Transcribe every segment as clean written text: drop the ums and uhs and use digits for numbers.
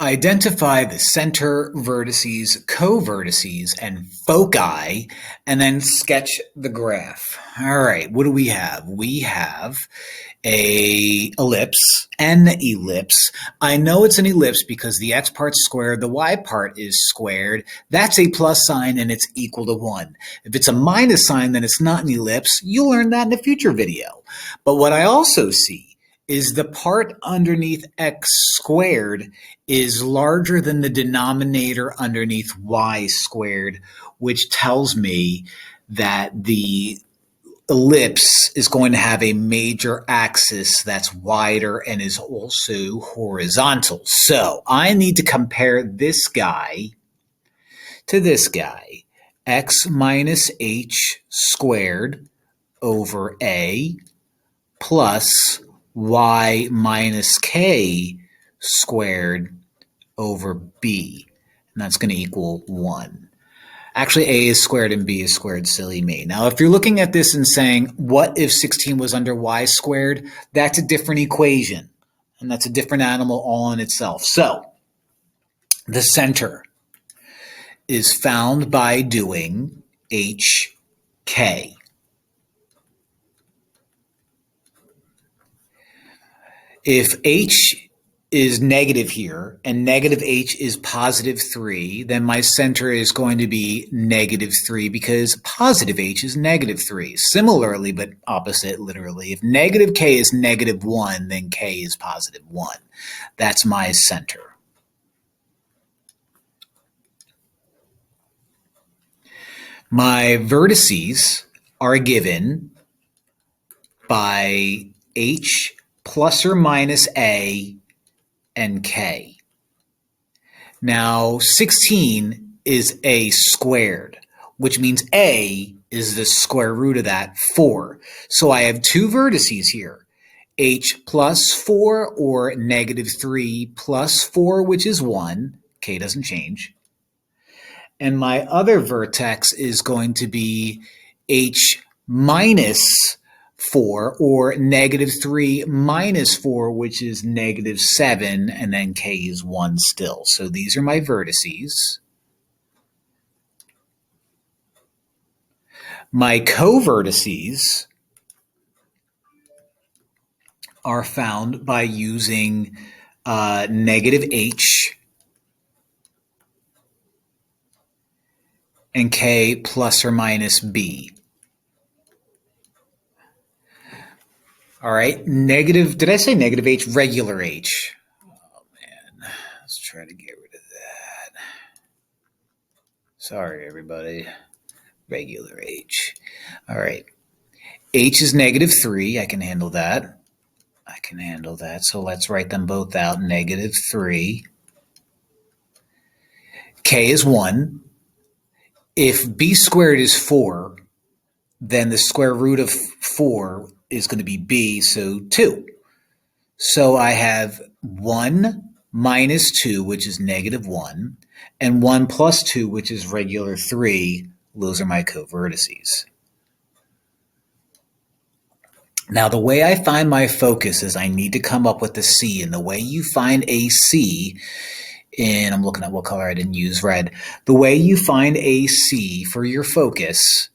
Identify the center, vertices, co-vertices, and foci, and then sketch the graph. All right, what do we have? We have a ellipse, an ellipse. I know it's an ellipse because the x part's squared, the y part is squared. That's a plus sign and it's equal to 1. If it's a minus sign, then it's not an ellipse. You'll learn that in a future video. But what I also see is the part underneath x squared is larger than the denominator underneath y squared, which tells me that the ellipse is going to have a major axis that's wider and is also horizontal. So I need to compare this guy to this guy. X minus h squared over a plus y minus k squared over b. And that's going to equal 1. Actually, a is squared and b is squared, silly me. Now, if you're looking at this and saying, what if 16 was under y squared? That's a different equation, and that's a different animal all in itself. So, the center is found by doing hk. If h is negative here and negative h is positive 3, then my center is going to be negative 3 because positive h is negative 3. Similarly, but opposite literally, if negative k is negative 1, then k is positive 1. That's my center. My vertices are given by h plus or minus a and k. Now, 16 is a squared, which means a is the square root of that, 4. So I have two vertices here, h plus 4 or negative 3 plus 4, which is 1. K doesn't change. And my other vertex is going to be h minus 4 or negative 3 minus 4, which is negative 7, and then k is 1 still. So these are my vertices. My co-vertices are found by using negative h and k plus or minus b. All right, did I say negative h? Regular h. Oh, man, let's try to get rid of that. Sorry, everybody. Regular h. All right, h is negative 3. I can handle that. So let's write them both out. Negative 3. K is 1. If b squared is 4, then the square root of 4 is going to be b, so 2. So I have 1 minus 2, which is negative 1, and 1 plus 2, which is regular 3. Those are my co-vertices. Now, the way I find my focus is I need to come up with a C, and the way you find a C, and I'm looking at what color I didn't use, red. The way you find a C for your focus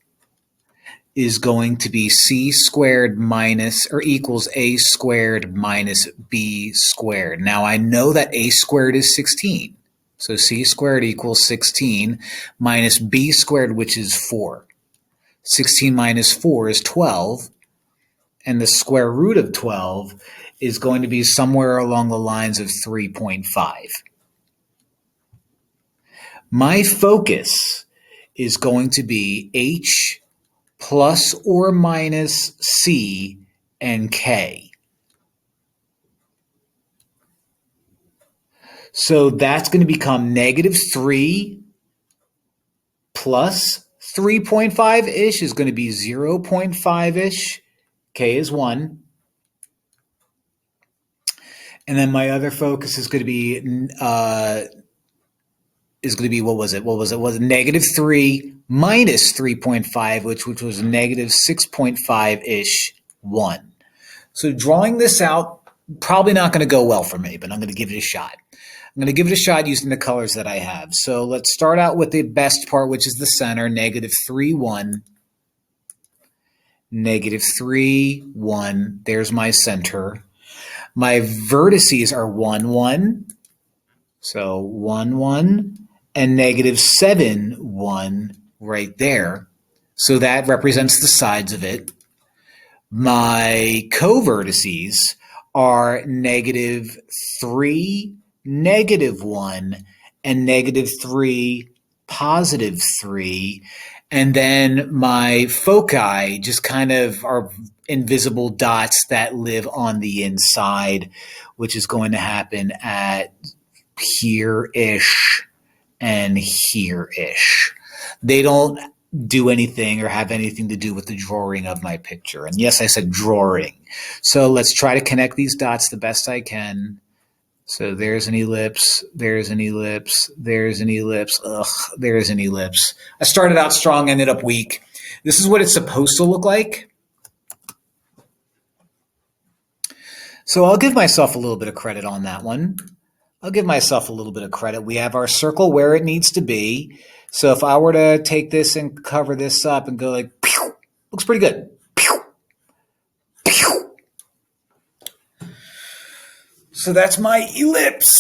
is going to be c squared minus or equals a squared minus b squared. Now I know that a squared is 16. So c squared equals 16 minus b squared, which is 4. 16 minus 4 is 12. And the square root of 12 is going to be somewhere along the lines of 3.5. My focus is going to be h plus or minus c and k. So that's going to become negative 3 plus 3.5-ish is going to be 0.5-ish. K is 1. And then my other focus is going to be what was it? Was it negative 3 minus 3.5, which was negative 6.5-ish, 1. So drawing this out Probably not going to go well for me, but I'm going to give it a shot. I'm going to give it a shot using the colors that I have. So let's start out with the best part, which is the center, negative 3, 1. Negative 3, 1. There's my center. My vertices are 1, 1. So 1, 1. And negative 7, 1 right there. So that represents the sides of it. My co-vertices are negative 3, negative 1, and negative 3, positive 3. And then my foci just kind of are invisible dots that live on the inside, which is going to happen at here-ish and here-ish. They don't do anything or have anything to do with the drawing of my picture. And yes, I said drawing. So let's try to connect these dots the best I can. So there's an ellipse, there's an ellipse, there's an ellipse, there's an ellipse. I started out strong, ended up weak. This is what it's supposed to look like. So I'll give myself a little bit of credit on that one. I'll give myself a little bit of credit. We have our circle where it needs to be. So if I were to take this and cover this up and go like, pew, looks pretty good. Pew, pew. So that's my ellipse.